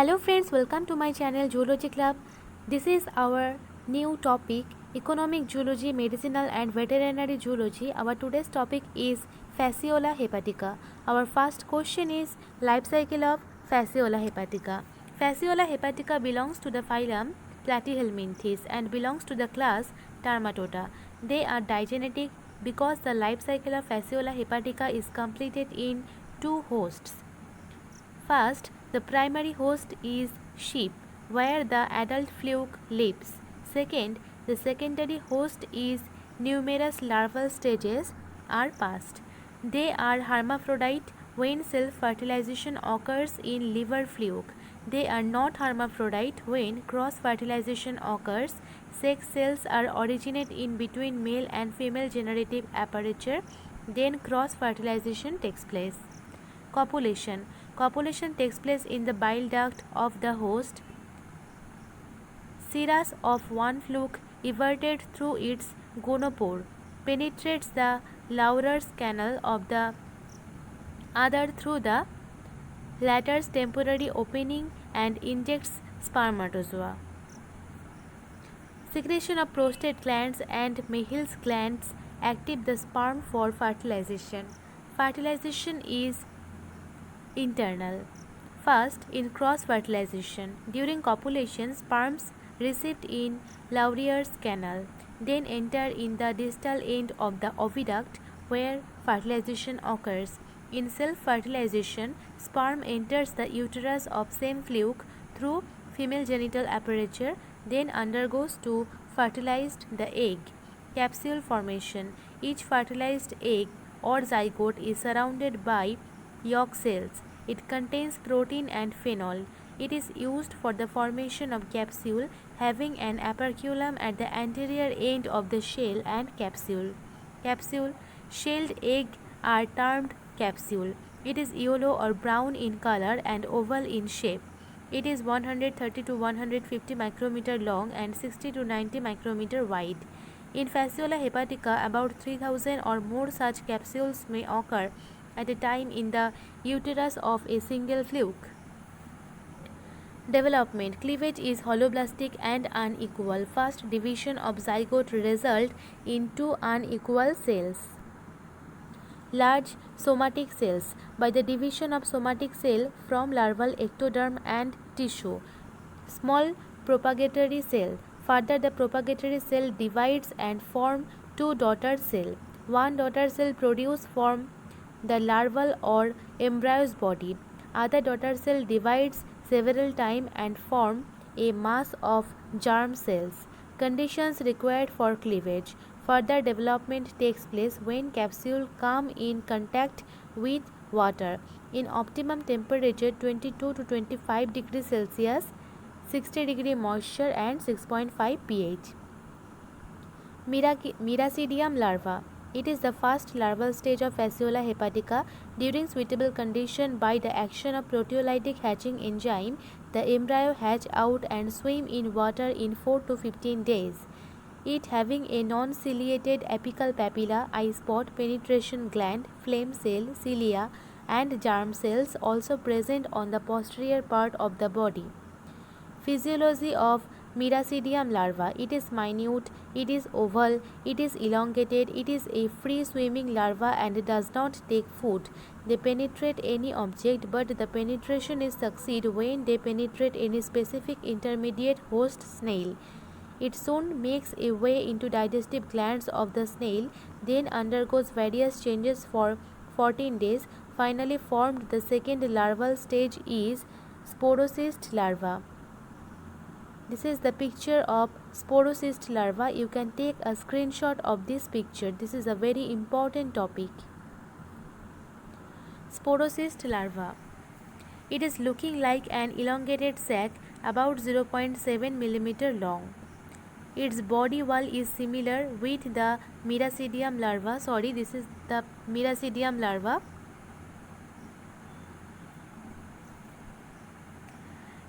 Hello friends, welcome to my channel Zoology Club. This is our new topic, economic zoology, medicinal and veterinary zoology. Our today's topic is Fasciola hepatica. Our first question is life cycle of Fasciola hepatica. Fasciola hepatica belongs to the phylum Platyhelminthes and belongs to the class Dermatota. They are digenetic because the life cycle of Fasciola hepatica is completed in two hosts. First, the primary host is sheep, where the adult fluke lives. Second, the secondary host is numerous larval stages are passed. They are hermaphrodite when self-fertilization occurs in liver fluke. They are not hermaphrodite when cross-fertilization occurs. Sex cells are originate in between male and female generative apparature. Then cross-fertilization takes place. Copulation. Copulation takes place in the bile duct of the host. Cirrus of one fluke everted through its gonopore penetrates the Laurer's canal of the other through the latter's temporary opening and injects spermatozoa. Secretion of prostate glands and Mehil's glands active the sperm for fertilization. Fertilization is internal. First, in cross-fertilization, during copulation, sperms received in Laurier's canal, then enter in the distal end of the oviduct where fertilization occurs. In self-fertilization, sperm enters the uterus of same fluke through female genital apparature, then undergoes to fertilized the egg. Capsule formation. Each fertilized egg or zygote is surrounded by yolk cells. It contains protein and phenol. It is used for the formation of capsule, having an operculum at the anterior end of the shell and capsule. Capsule. Shelled egg are termed capsule. It is yellow or brown in color and oval in shape. It is 130 to 150 micrometer long and 60 to 90 micrometer wide. In Fasciola hepatica, about 3000 or more such capsules may occur at a time in the uterus of a single fluke. Development. Cleavage is holoblastic and unequal. First division of zygote result in two unequal cells. Large somatic cells. By the division of somatic cell from larval ectoderm and tissue. Small propagatory cell. Further, the propagatory cell divides and form two daughter cell. One daughter cell produce form the larval or embryo's body. Other daughter cell divides several times and form a mass of germ cells. Conditions required for cleavage. Further development takes place when capsule come in contact with water in optimum temperature 22 to 25 degrees Celsius, 60 degree moisture and 6.5 pH. Miracidium larva. It is the first larval stage of Fasciola hepatica. During suitable condition by the action of proteolytic hatching enzyme, the embryo hatch out and swim in water in 4 to 15 days. It having a non-ciliated apical papilla, eye spot, penetration gland, flame cell, cilia and germ cells also present on the posterior part of the body. Physiology of Miracidium larva. It is minute, it is oval, it is elongated, it is a free swimming larva and does not take food. They penetrate any object, but the penetration is succeed when they penetrate any specific intermediate host snail. It soon makes a way into digestive glands of the snail, then undergoes various changes for 14 days. Finally formed the second larval stage is sporocyst larva. This is the picture of sporocyst larva. You can take a screenshot of this picture. This is a very important topic. Sporocyst larva. It is looking like an elongated sac about 0.7 mm long. Its body wall is similar with the Miracidium larva. This is the Miracidium larva.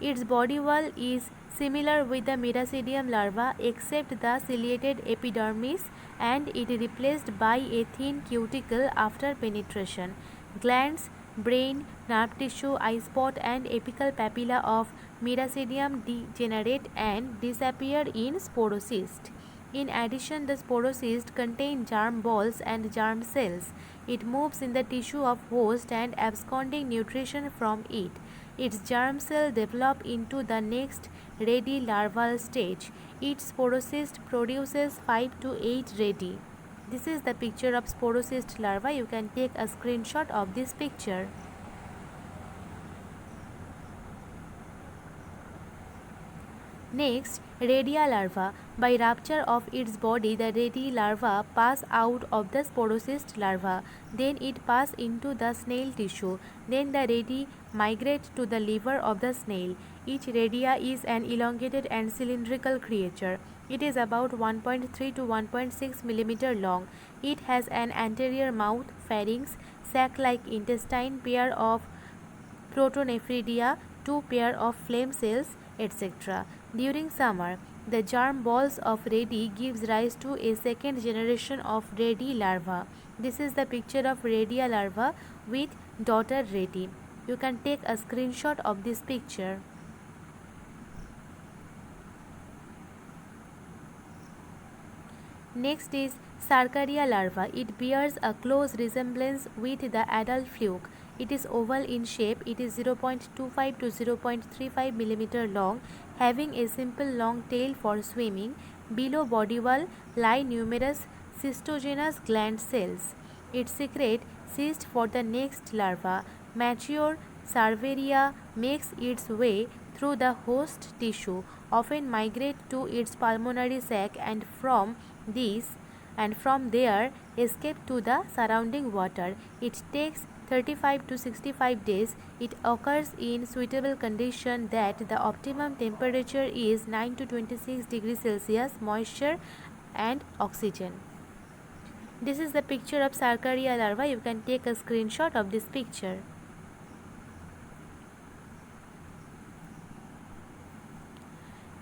Its body wall is similar with the Miracidium larva except the ciliated epidermis, and it is replaced by a thin cuticle after penetration. Glands brain, nerve tissue, eye spot, and apical papilla of miracidium degenerate and disappear in sporocyst. In addition, the sporocyst contain germ balls and germ cells. It moves in the tissue of host and absconding nutrition from it. Its germ cell develop into the next ready larval stage. Each sporocyst produces 5 to 8 ready. This is the picture of sporocyst larva. You can take a screenshot of this picture. Next, Redia larva. By rupture of its body, the ready larva pass out of the sporocyst larva. Then it pass into the snail tissue. Then the ready migrate to the liver of the snail. Each redia is an elongated and cylindrical creature. It is about 1.3 to 1.6 mm long. It has an anterior mouth, pharynx, sac-like intestine, pair of protonephridia, 2 pair of flame cells, etc. During summer, the germ balls of ready gives rise to a second generation of ready larva. This is the picture of redia larva with daughter ready. You can take a screenshot of this picture. Next is Sarkaria larva. It bears a close resemblance with the adult fluke. It is oval in shape. It is 0.25 to 0.35 mm long, having a simple long tail for swimming. Below body wall lie numerous cystogenous gland cells. It secretes cyst for the next larva. Mature Sarvaria makes its way through the host tissue, often migrate to its pulmonary sac and from there escape to the surrounding water. It takes 35 to 65 days. It occurs in suitable condition that the optimum temperature is 9 to 26 degrees Celsius, moisture and oxygen. This is the picture of Sarkaria larva. You can take a screenshot of this picture.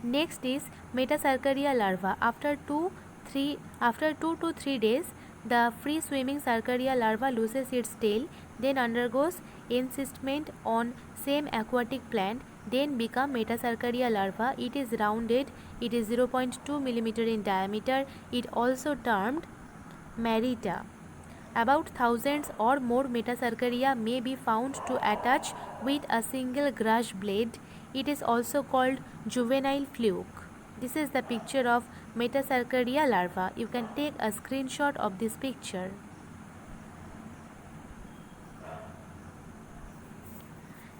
Next is Metasarcaria larva. After 2 to 3 days, the free swimming Sarkaria larva loses its tail, then undergoes encystment on same aquatic plant, then become Metasarcaria larva. It is rounded. It is 0.2 mm in diameter. It also termed Merita. About thousands or more Metasarcaria may be found to attach with a single grush blade. It is also called juvenile fluke. This is the picture of Metasarcaria larva. You can take a screenshot of this picture.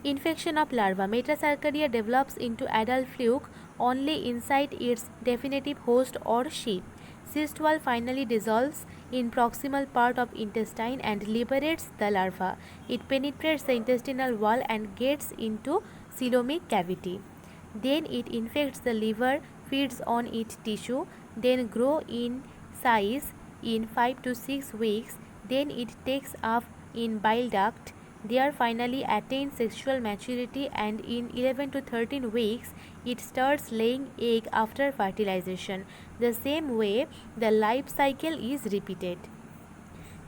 Infection of larva. Metasarcaria develops into adult fluke only inside its definitive host or sheath. Cyst wall finally dissolves in proximal part of intestine and liberates the larva. It penetrates the intestinal wall and gets into coelomic cavity. Then it infects the liver, feeds on its tissue, then grow in size in 5 to 6 weeks. Then it takes up in bile duct. There finally attains sexual maturity, and in 11 to 13 weeks it starts laying egg after fertilization. The same way the life cycle is repeated.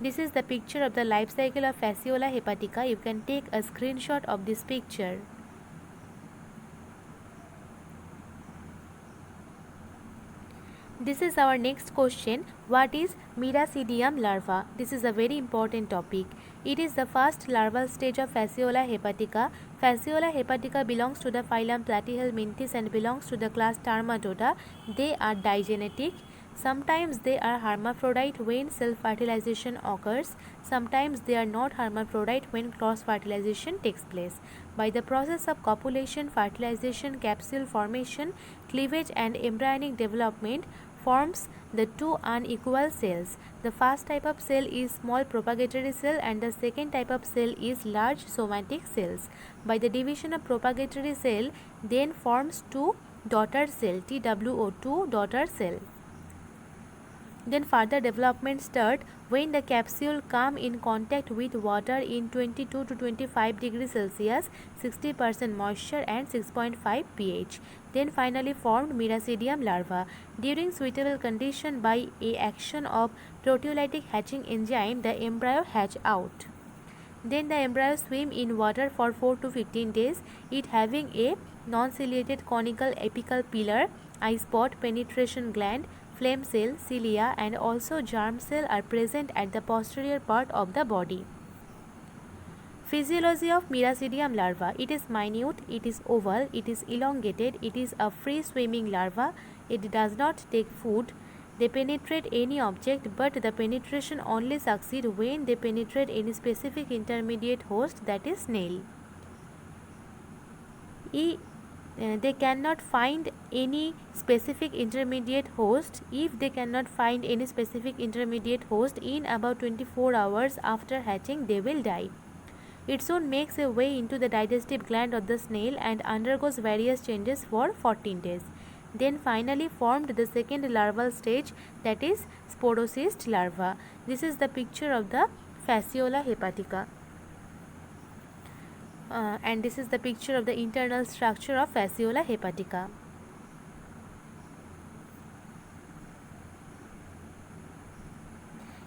This is the picture of the life cycle of Fasciola hepatica. You can take a screenshot of this picture. This is our next question. What is Miracidium larva? This is a very important topic. It is the first larval stage of Fasciola hepatica. Fasciola hepatica belongs to the phylum Platyhelminthes and belongs to the class Termatoda. They are digenetic. Sometimes they are hermaphrodite when self-fertilization occurs. Sometimes they are not hermaphrodite when cross-fertilization takes place. By the process of copulation, fertilization, capsule formation, cleavage and embryonic development forms the two unequal cells. The first type of cell is small propagatory cell and the second type of cell is large somatic cells. By the division of propagatory cell then forms two daughter cell, TWO2 daughter cell. Then further development start when the capsule come in contact with water in 22 to 25 degrees Celsius, 60% moisture and 6.5 pH. Then finally formed Miracidium larva. During suitable condition by a action of proteolytic hatching enzyme, the embryo hatch out. Then the embryo swim in water for 4 to 15 days, it having a non-ciliated conical apical pillar, eye spot, penetration gland, flame cell, cilia and also germ cell are present at the posterior part of the body. Physiology of Miracidium larva. It is minute, it is oval, it is elongated, it is a free swimming larva, it does not take food. They penetrate any object, but the penetration only succeeds when they penetrate any specific intermediate host, that is snail. They cannot find any specific intermediate host. If they cannot find any specific intermediate host in about 24 hours after hatching, they will die. It soon makes a way into the digestive gland of the snail and undergoes various changes for 14 days. Then finally formed the second larval stage, that is sporocyst larva. This is the picture of the Fasciola hepatica. And this is the picture of the internal structure of Fasciola hepatica.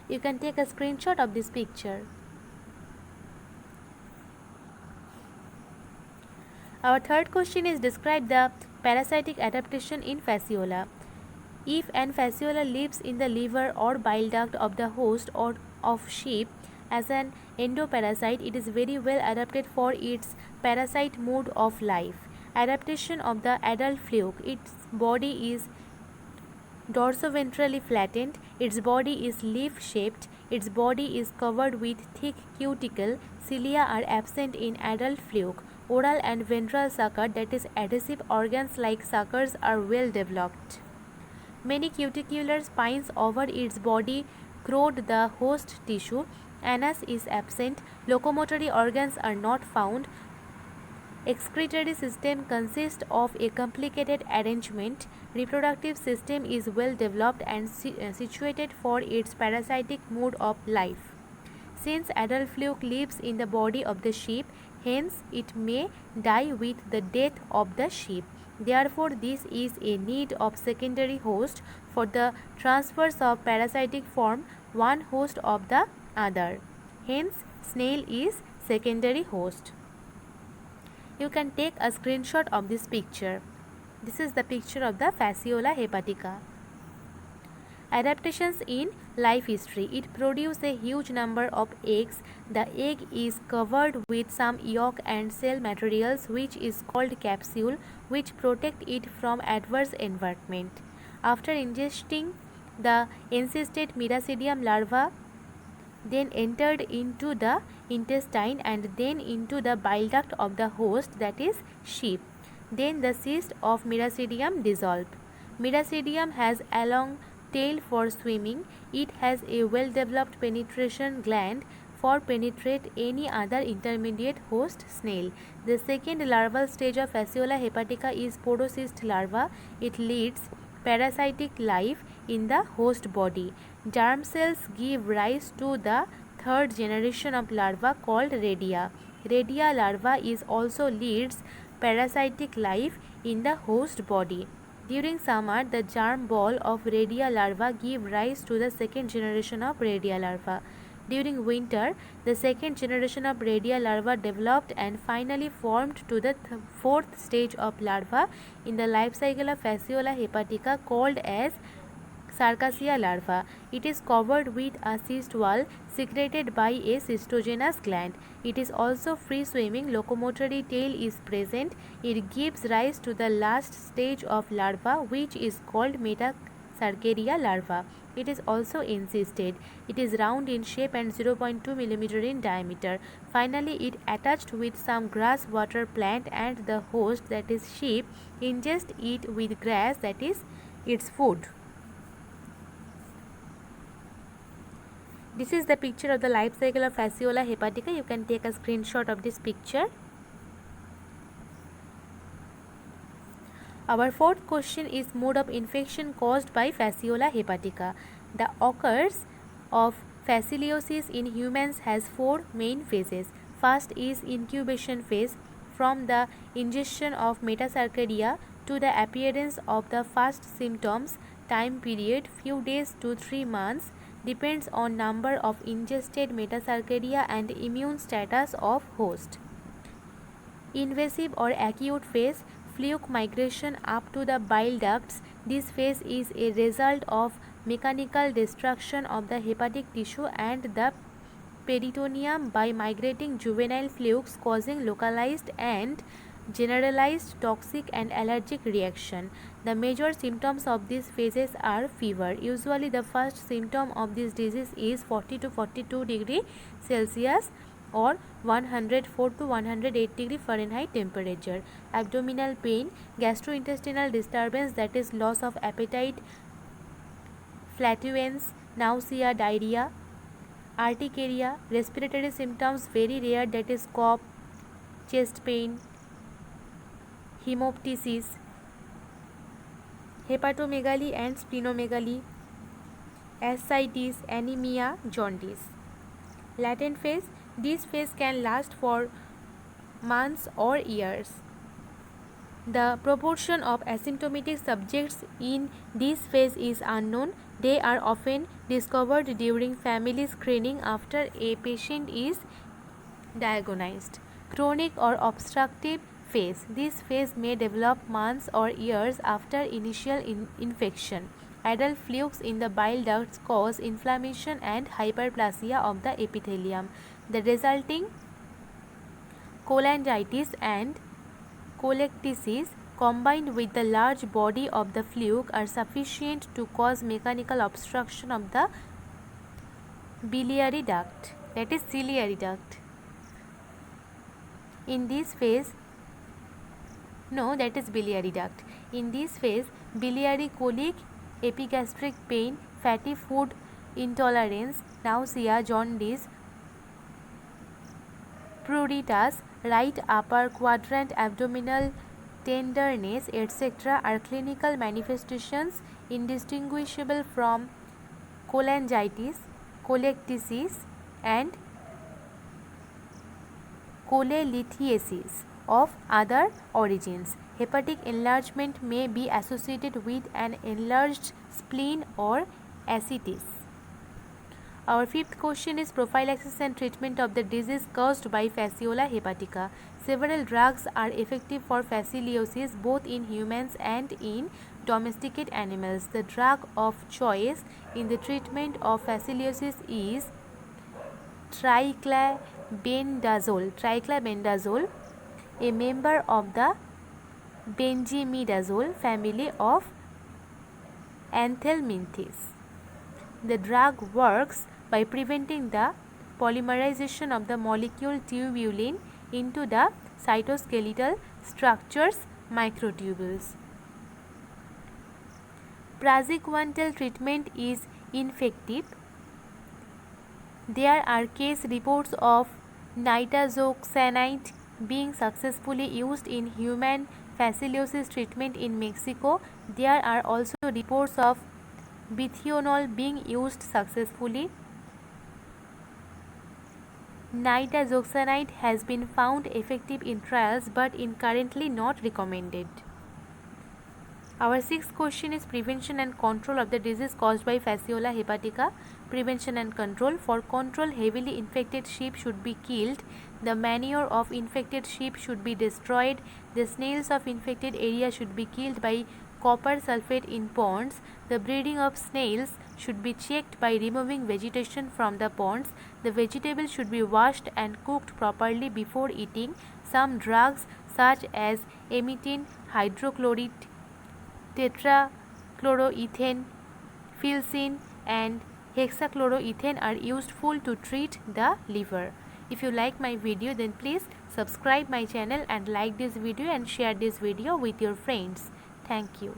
You can take a screenshot of this picture. Our third question is describe the parasitic adaptation in Fasciola. If an Fasciola lives in the liver or bile duct of the host or of sheep as an endoparasite, it is very well adapted for its parasite mode of life. Adaptation of the adult fluke. Its body is dorsoventrally flattened, its body is leaf-shaped, its body is covered with thick cuticle, cilia are absent in adult fluke. Oral and ventral sucker, that is adhesive organs like suckers, are well developed. Many cuticular spines over its body coat the host tissue. Anus is absent. Locomotory organs are not found. Excretory system consists of a complicated arrangement. Reproductive system is well developed and situated for its parasitic mode of life. Since adult fluke lives in the body of the sheep, hence it may die with the death of the sheep. Therefore, this is a need of secondary host for the transfers of parasitic form one host of the other. Hence, snail is secondary host. You can take a screenshot of this picture. This is the picture of the Fasciola hepatica. Adaptations in life history. It produces a huge number of eggs. The egg is covered with some yolk and cell materials which is called capsule, which protect it from adverse environment. After ingesting the encysted Miracidium larva, then entered into the intestine and then into the bile duct of the host, that is sheep. Then the cyst of Miracidium dissolved. Miracidium has a long tail for swimming. It has a well developed penetration gland for penetrate any other intermediate host snail. The second larval stage of Fasciola hepatica is sporocyst larva. It leads parasitic life in the host body. Germ cells give rise to the third generation of larva called Redia. Redia larva is also leads parasitic life in the host body. During summer, the germ ball of Redia larva give rise to the second generation of Redia larva. During winter, the second generation of Redia larva developed and finally formed to the fourth stage of larva in the life cycle of Fasciola hepatica called as Sarcassia larva. It is covered with a cyst wall secreted by a cystogenous gland. It is also free swimming. Locomotory tail is present. It gives rise to the last stage of larva, which is called Metasarcaria larva. It is also encysted. It is round in shape and 0.2 mm in diameter. Finally, it attached with some grass water plant and the host, that is sheep, ingest it with grass, that is its food. This is the picture of the life cycle of Fasciola hepatica. You can take a screenshot of this picture. Our fourth question is mode of infection caused by Fasciola hepatica. The occurs of fasciosis in humans has four main phases. First is incubation phase. From the ingestion of Metasarcaria to the appearance of the first symptoms, time period few days to 3 months. depends on number of ingested metacardia and immune status of host. Invasive or acute phase, fluke migration up to the bile ducts. This phase is a result of mechanical destruction of the hepatic tissue and the peritoneum by migrating juvenile flukes, causing localized and generalized toxic and allergic reaction. The major symptoms of these phases are fever. Usually the first symptom of this disease is 40 to 42 degree Celsius or 104 to 108 degree Fahrenheit temperature. Abdominal pain, gastrointestinal disturbance, that is loss of appetite, flatulence, nausea, diarrhea, urticaria, respiratory symptoms very rare, that is cough, chest pain, hemoptysis, hepatomegaly and splenomegaly, ascites, anemia, jaundice. Latent phase, this phase can last for months or years. The proportion of asymptomatic subjects in this phase is unknown. They are often discovered during family screening after a patient is diagnosed. Chronic or obstructive phase, this phase may develop months or years after initial infection. Adult flukes in the bile ducts cause inflammation and hyperplasia of the epithelium. The resulting cholangitis and cholectasis combined with the large body of the fluke are sufficient to cause mechanical obstruction of the biliary duct, that is ciliary duct. In this phase, that is biliary duct. In this phase, biliary colic, epigastric pain, fatty food intolerance, nausea, jaundice, pruritus, right upper quadrant abdominal tenderness, etc. are clinical manifestations indistinguishable from cholangitis, cholectasis and cholelithiasis of other origins. Hepatic enlargement may be associated with an enlarged spleen or ascites. Our fifth question is prophylaxis and treatment of the disease caused by Fasciola hepatica. Several drugs are effective for fasciolosis both in humans and in domesticated animals. The drug of choice in the treatment of fasciolosis is triclabendazole, a member of the benzimidazole family of anthelminthes. The drug works by preventing the polymerization of the molecule tubulin into the cytoskeletal structures microtubules. Praziquantel treatment is ineffective. There are case reports of nitazoxanide being successfully used in human fasciolosis treatment in Mexico. There are also reports of bithionol being used successfully. Nitazoxanide has been found effective in trials but is currently not recommended. Our sixth question is prevention and control of the disease caused by Fasciola hepatica. Prevention and control. For control, heavily infected sheep should be killed. The manure of infected sheep should be destroyed. The snails of infected area should be killed by copper sulfate in ponds. The breeding of snails should be checked by removing vegetation from the ponds. The vegetables should be washed and cooked properly before eating. Some drugs such as emitin, hydrochloride, tetrachloroethane, filcin and hexachloroethane are useful to treat the liver. If you like my video, then please subscribe my channel and like this video and share this video with your friends. Thank you.